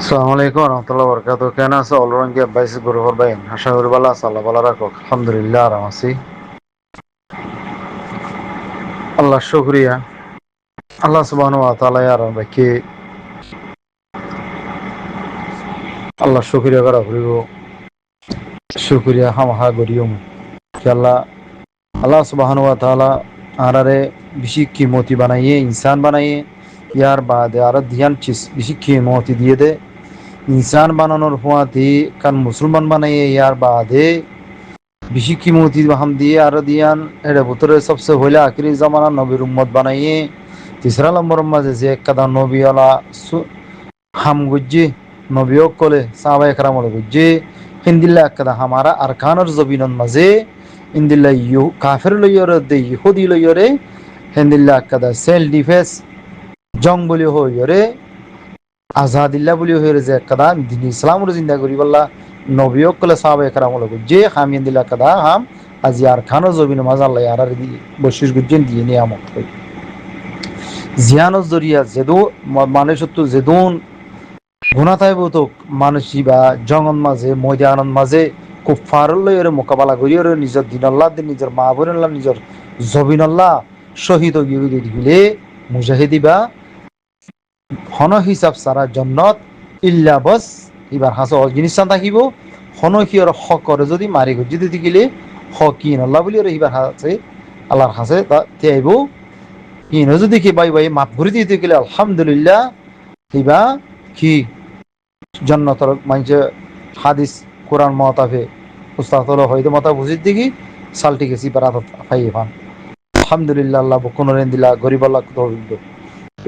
আসসালামু আলাইকুম রহমতুল্লাহ বরকাত। কেন আছে অলরঙ্গি আব্বাইস গরুহর বাইন আশা করি ভালো আছে। আল্লাহ ভালো রাখো। আলহামদুলিল্লাহ আরাম আছি। আল্লাহ শুকরিয়া। আল্লাহ সুবহানাহু ওয়া তাআলা আরাম রাখি। আল্লাহ শুকরিয়া করা করিব। শুকরিয়া হামহা গরিয়ম কি আল্লাহ আল্লাহ সুবহানাহু ওয়া তাআলা আরারে বেশি কিমতি বানাইয়ে ইনসান বানাইয়ে ইয়ার বাদে আর ধ্যান চিজ বেশি কিমতি দিয়ে দে ইনসান বানানোর হুয়াতি কারণ মুসলমান বানাইয়ে ইয়ার বাদে বেশি কিমতি হাম দিয়ে আর দিয়ান এর ভিতরে সবচেয়ে হইলে আখিরি জামানা নবীর উম্মত বানাইয়ে তিসরা নম্বর মাঝে যে কাদা নবী আলা হাম গুজ্জি নবীও কলে সাহাবায়ে কেরাম গুজ্জি হিন্দিল্লা কাদা হামারা আরকানের জবিনন মাঝে ইন্দিল্লা কাফের লইয়রে দে ইহুদি লইয়রে হিন্দিল্লা কাদা সেল ডিফেন্স জং বলি হইয়রে আজাদিল্লা বলি হইরে যে কাদা দিন ইসলামের জিন্দা করি বল্লা নবীও কলে সাহাবায়ে কেরাম গুজ্জি হাম ইন্দিল্লা কাদা হাম আজি আরকানের জবিন মাঝে আল্লাহ আর বশির গুজ্জেন দিয়ে নিয়ামত কই জিয়ানোর জরিয়া যেদু মানুষ তো যেদুন গুণাতাই বতো মানুষই বা জঙ্গন মাঝে ময়দানন মাঝে খুব ফারল্লই মোকাবেলা করি নিজের দিন আল্লাহ দিন নিজের মা বোন আল্লাহ নিজের জবিন আল্লাহ শহীদ গিলে মুজাহিদি বা হন হিসাব সারা জন্নত ইল্লা বস এবার হাসো জিনিস থাকিব হন হিয়র হক করে যদি মারি গুজি দিতে গেলে হকিন আল্লাহ বলি এবার হাসে আল্লাহর হাসে তা তেইব ইনো যদি কি বাই বাই মাফ করে দিতে গেলে আলহামদুলিল্লাহ কিবা কি জন্নতর মানছে হাদিস কোরআন মতাফে উস্তাদ হলো হয়তো মতা বুঝির দিকে সালটি গেছি বারাত ফাই ফান আলহামদুলিল্লাহ আল্লাহ কোনরেন দিলা গরিব আল্লাহ তো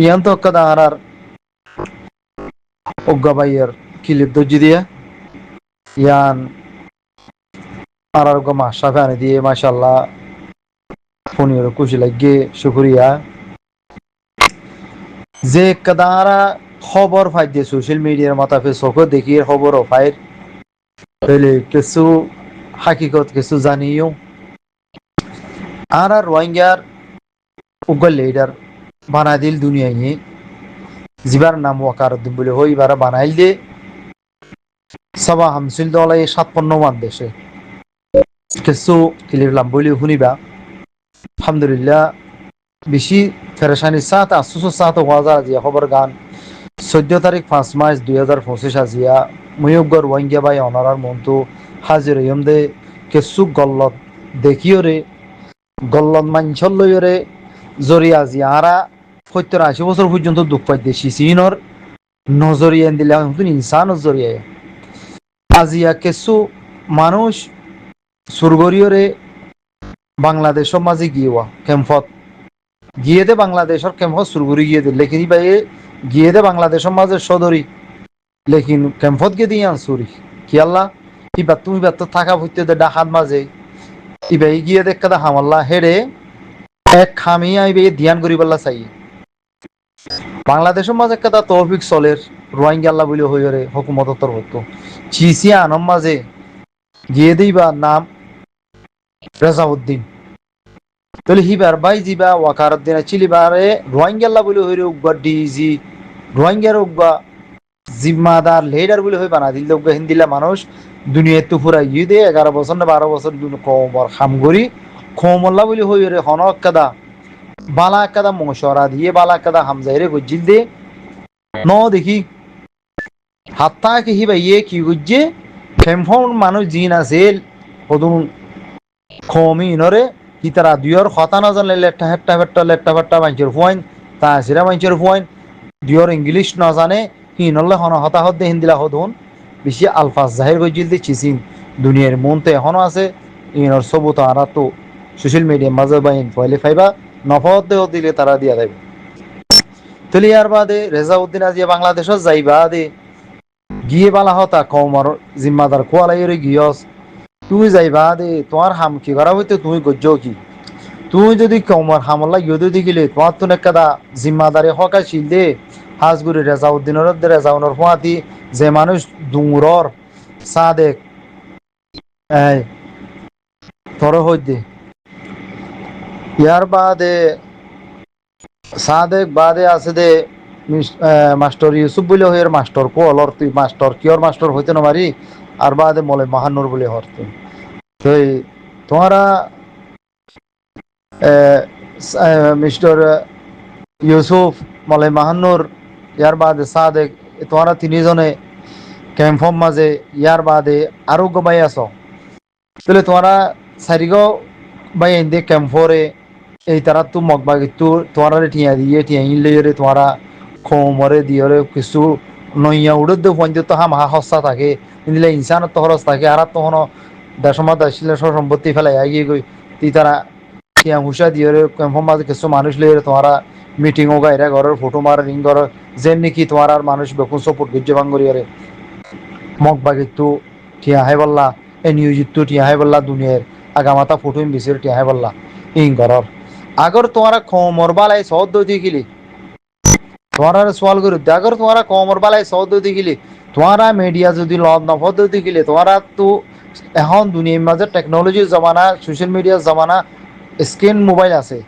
ইয়ান তো কাদা আর অজ্ঞা বাইয়ের কিলিপ দর্জি দিয়া ইয়ান আর গমা সাফে আনি দিয়ে মাশাআল্লাহ ফোনির খুশি লাগে শুকরিয়া যে কাদারা খবর পাই দিয়ে সোশ্যাল মিডিয়ার মাতাফে চোখে দেখি খবর পাই তাহলে কিছু হাকিকত কিছু জানিও আর রোহিঙ্গার উগল লিডার বানাই দিল দুনিয়ায় জিবার নাম ওয়াকারুদ্দিন বলে হই এবার বানাইল দে সবা হামসিল দলাই 57 মান দেশে কিছু কিলিরলাম বলে শুনিবা আলহামদুলিল্লাহ বেশি ফেরেশানি সাত আসুসো সাত ওয়াজা জিয়া খবর গান 14 তারিখ 5 মার্চ 2025 আজিয়া ময়ুগর ওয়াঙ্গিয়া বাই অনারার মন্তু হাজির ইয়মদে কিছু গল্লত দেখিওরে গল্লত মাঞ্চল লইরে জরিয়া জিয়ারা 70-80 বছর পর্যন্ত দুঃখ পাই দেশি চীনর নজরিয়া দিলে নতুন ইনসান জরিয়ায় আজিয়া কিছু মানুষ সুরগরিয়রে বাংলাদেশের মাঝে গিয়েওয়া ক্যাম্পত গিয়ে দে বাংলাদেশের ক্যাম্পত সুরগুরি গিয়ে দে লেকিন বাইয়ে গিয়ে দে বাংলাদেশের মাঝে সদরি লেকিন ক্যাম্পত গিয়ে দিয়ে আনসুরি কি আল্লাহ ইবার তুমি বার তো থাকা হইতে দে ডাকাত মাঝে ইবাই গিয়ে দেখ কাদা হামাল্লা হেরে এক খামি আইবে ধ্যান করি পাল্লা চাই বাংলাদেশের মাঝে কাদা তৌফিক চলের রোহিঙ্গা আল্লাহ বলে হইরে হুকুমতর হতো চিসিয়া আনম মাঝে গিয়ে দিবা নাম রেজাউদ্দিন তাহলে হিবার বাই জিবা ওয়াকারুদ্দিন চিলিবারে রোহিঙ্গা আল্লাহ বলে হইরে উগবা ডিজি রোহিঙ্গার উগবা জিম্মাদার লিডার বলে হই বানা দিল উগবা হিন্দিলা মানুষ দুনিয়া তো পুরা ইয়ে দে 11 বছর না 12 বছর কমর খাম করি খমল্লা বলে হইরে হনক কাদা বালা কাদা মশরা দিয়ে বালা কাদা হামজাইরে গজিল দে ন দেখি হাত্তা কি হিবা ইয়ে কি গজ্জে ফেমফন মানুষ জিন আছে হদুন খমি নরে কি তারা দুইর কথা না জানলে লেট্টা ফেট্টা মাঞ্চের ফুয়াইন তা সিরা মাঞ্চের ফুয়াইন দুইর ইংলিশ না জানে কি নলে হন হতাহত দে হিন্দিলা হদুন বেশি আলফাজ জাহির গজিল দে চিসিন দুনিয়ার মনতে এখনো আছে ইনর সবুত আরা তো সোশ্যাল মিডিয়া মাঝে বাইন ফয়লে ফাইবা নফত দেহ দিলে তারা দিয়া দেবে তাহলে ইয়ার বাদে রেজাউদ্দিন আজিয়া বাংলাদেশত যাইবা দে গিয়ে বালা হতা কমর জিম্মাদার কোয়ালাইরে গিয়স তুই যাইবা দে তোমার হাম কি করা হইতে তুমি গজ্জ কি তুই যদি কমর হামলা ইয়ে দি গেলে তোমার তো নেকাদা জিম্মাদারে হকা ছিল দে হাজগুড়ি রেজাউদ্দিনের রেজাউনের ফুয়াতি যে মানুষ ডুঙরর সাদেক এই তোর হইতে ইয়ার বাদে সাদেক বাদে আছে দে মাস্টার ইউসুফ বলে হয়ে মাস্টার কো অলর তুই মাস্টার কিয়র মাস্টার হইতে না পারি আর বাদে মলে মাহানুর বলে হর তুই তো তোমারা মিস্টার ইউসুফ মলে মাহানুর ইয়ার বাদে সাদেক তোমারা তিনিজনে ক্যাম্পর মাঝে ইয়ার বাদে আরো গবাই আছো তাহলে তোমারা চারিগো বাই এনে ক্যাম্পরে এই তারা তো মগবাগি তো তোমারা টিয়া ইনলে তোমারা খমরে দিয়রে কিছু নইয়া উড়ে পর্যন্ত হামা হস্তা থাকে ইনলে ইনসান তো খরচ থাকে আর তখন দেশমত আসলে সম্পত্তি ফেলাই আগিয়ে গই তুই তারা টিয়া হুসা দিয়রে ক্যাম্পর মাঝে কিছু মানুষ লইরে তোমারা মিটিংও গাইরা ঘরের ফটো মার রিং ঘর যেন নাকি তোমার আর মানুষ বেকুন সপোর্ট গজ্জে ভাঙ্গরিয়ারে মগবাগিত্তু টিয়া হাই বললা এ নিউজিত্তু টিয়া হাই বললা দুনিয়ার আগামাতা ফটো বিসির টিয়া হাই বললা ইং ঘরর আগর তোমারা কমর বালাই সহজ দই গিলি তোমারা সওয়াল করি আগর তোমারা কমর বালাই সহজ দই গিলি তোমারা মিডিয়া যদি লব নফদ দই গিলি তোমারা তো এখন দুনিয়ার মাঝে টেকনোলজির জমানা সোশ্যাল মিডিয়ার জমানা স্ক্রিন মোবাইল আছে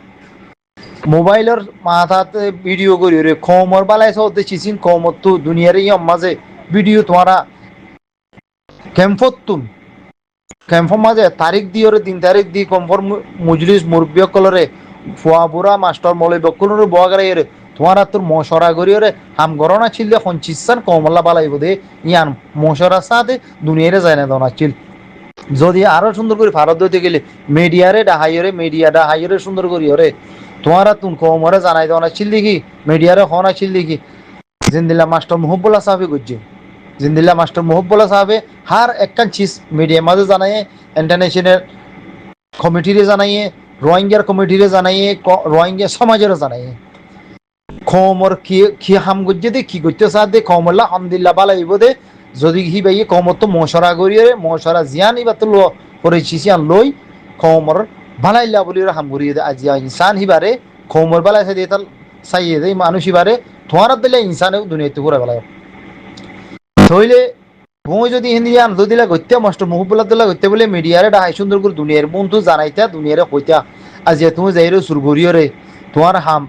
মোবাইলের মাথাতে ভিডিও করি রে কমর বালাই সহজ চিচিন কমর তো দুনিয়ার মাঝে ভিডিও তোমারা ক্যাম্পতুন ক্যাম্পর মাঝে তারিখ দিয়ে দিন তারিখ দি কম্পর মজলিস মুরব্বী কলরে ফুয়া বুড়া মাস্টার মলে বকুলর বগারে তোমার তোর মশরা করিওরে হাম গরনা ছিল এখন চিসান কমলা বালাইব দে ইয়ান মশরা সাথে দুনিয়ারে যায় না দনা ছিল যদি আরো সুন্দর করে ভারত দিতে গেলে মিডিয়ারে ডাহাইরে সুন্দর করি ওরে তোমার তুন কমরে জানাই দনা ছিল দেখি মিডিয়ারে হনা ছিল দেখি জিন্দিল্লা মাস্টার মুহব্বুল্লাহ সাহেব গুজ্জি জিন্দিল্লা মাস্টার মুহব্বুল্লাহ সাহেবে হার একখান চিজ মিডিয়ার মাঝে জানাইয়ে ইন্টারন্যাশনাল কমিটিরে জানাইয়ে রোহিঙ্গার কমিটিরে জানাইয়ে রোহিঙ্গা সমাজেরও জানাইয়ে খমর কি হাম গুজ্জে দে কি করতে সাথ দে খমল্লা হামদুল্লাহ বালাইব দে যদি হি বাইয়ে কমর তো মশরা করিয়ে মশরা জিয়ান ইবা তো করে চিসিয়ান লই খমর বালাইল্লা বলি হাম করিয়ে দে আজিয়া ইনসান হিবারে খমর বালাই সাই তাল সাইয়ে দে মানুষ হিবারে তোমার দিলে ইনসানেও দুনিয়াতে ঘুরে বেলায় থইলে বই যদি হিন্দি আন যদি গত্যা মাস্টার মুহব্বুল্লাহ গত্যা বলে মিডিয়ারে ডাহাই সুন্দর করে দুনিয়ার বন্ধু জানাইতা দুনিয়ারে কইতা আজ তুমি যাইরে সুরগরিয়রে তোমার হাম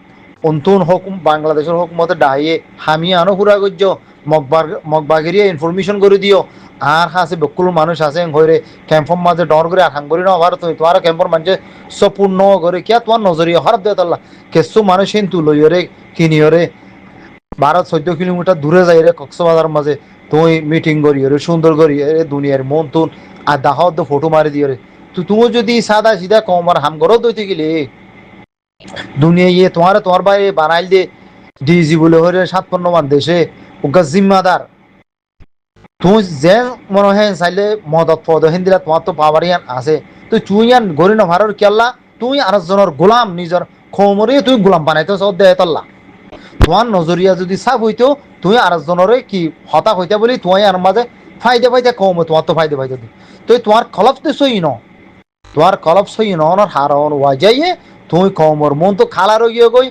অন্তন হোক বাংলাদেশের হুকুমতে ডাহাইয়ে হামি আনো হুরা গজ্য মগবাগেরিয়া ইনফরমেশন করে দিও আর হাসে বকুল মানুষ আছে হইরে ক্যাম্পর মাঝে ডর করে আখাং করি না আবার তুমি তোমার ক্যাম্পর মাঝে সম্পূর্ণ করে কিয়া তোমার নজরিয়া হরফ দেয় তাল্লা কেসু মানুষ হিন্তু লইরে কিনিয়রে 12-14 কিলোমিটার দূরে যাই রে কক্সবাজার মাঝে তুই মিটিং করি রে সুন্দর করি রে দুনিয়ার মন তুন আর দাহত ফটো মারি দিয়ে রে তো তুমি যদি সাদা সিধা কম আর হাম করো দইতে গেলে দুনিয়া ইয়ে তোমার বাইরে বানাইল দে ডিজি বলে হরে 57 দেশে ওগা জিম্মাদার তুই যে মনে হয় চাইলে মদত পদ হিন্দিলা তোমার তো পাওয়ারিয়ান আছে তুই চুইয়ান গরি না ভারর কেল্লা তুই আর জনের গোলাম নিজের খমরে তুই গোলাম বানাইতে সব দেয় তল্লা তোমার নজরিয়া যদি সাফ হইতো তুই আর জনরে কি হতা হইতে বলি তুই আর মাঝে ফাইদে কম তোমার তো ফাইদে তুই তোমার খলফ তো সই ন তোমার কলপ সই নর হারন ওয়াজাইয়ে তুই কমর মন তো খালা রইয়ে গই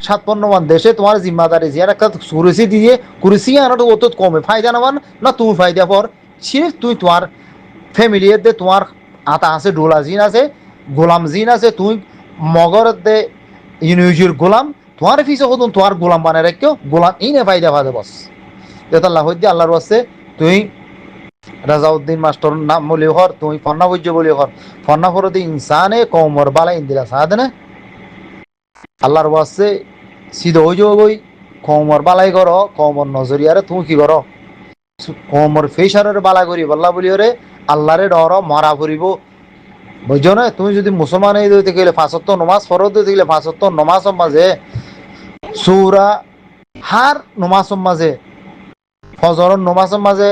57 দেশে তোমার জিম্মাদারি যে একটা কুরসি দিয়ে কুরসি আনাটা অত কমে ফায়দা নেওয়ান না তুমি ফায়দা পর সির্ফ তুই তোমার ফ্যামিলিতে তোমার আতা আছে ডোলা জিন আছে গোলাম জিন আছে তুই মগর দে ইউনিভার্সিটির গোলাম তোমার ফিসে হতুন তোমার গোলাম বানায় রাখিও গোলাম ইনে ফায়দা ফাদে বস এটা আল্লাহ হইতে আল্লাহর ওয়াস্তে তুই রাজাউদ্দিন মাস্টার নাম বলি হর তুই ফন্না বৈজ্য বলি হর ফন্না ফরদি ইনসানে কমর বালা ইন্দিরা সাদ না আল্লাহর ওয়াস্তে সিধ হই যাবই কমর বালাই কর কমর নজরিয়ারে তুমি কি কর কমর ফেসারের বালা করি বল্লা বলি রে আল্লাহরে ডর মারা ফুরিব বুঝছো না তুমি যদি মুসলমান এই দিতে গেলে 5 নমাজ ফরজ দিতে গেলে 5 নমাজ মাঝে সূরা হার নমাজ মাঝে ফজর নমাজ মাঝে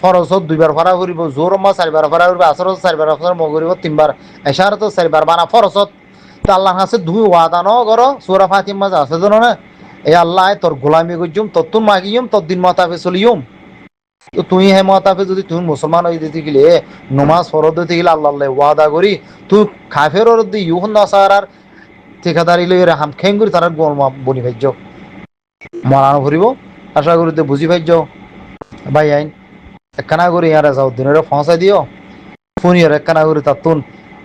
ফরজ 2বার ফারা করিব জোর মা 4বার ফারা করিব আসর 4বার ফারা ম করিব 3বার এশার তো 4বার বানা ফরজ তো আল্লাহর কাছে দুই ওয়াদা ন করো সূরা ফাতিহা মাঝে আছে জানো না এই আল্লাহ তোর গোলামি গজুম ততুন মাগিয়ম তদ্দিন মাতাফে চলিয়ম তো তুই হে মাতাফে যদি তুমি মুসলমান হয়ে দিতে গেলে নমাজ ফরজ দিতে গেলে আল্লাহ ওয়াদা করি তুই কাফের দি ইউহন নাসারার ঠিকাদারি লই হাম খেং করি তার বনি ভাইজ মরানো ভরিব আশা করি তো বুঝি ভাইজ ভাই আইন একখানা করে ইয়ারা যাও দিনের ফসাই দিও ফুনিয়র একখানা করে তাতুন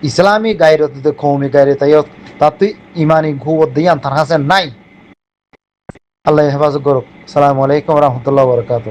ইসলামী গায়রত কৌমি গায়রে তাই তাত ইমানি ঘুব দিয়ান তার কাছে নাই আল্লাহ হেফাজত করুক। সালামু আলাইকুম রহমতুল্লাহ বরকাত।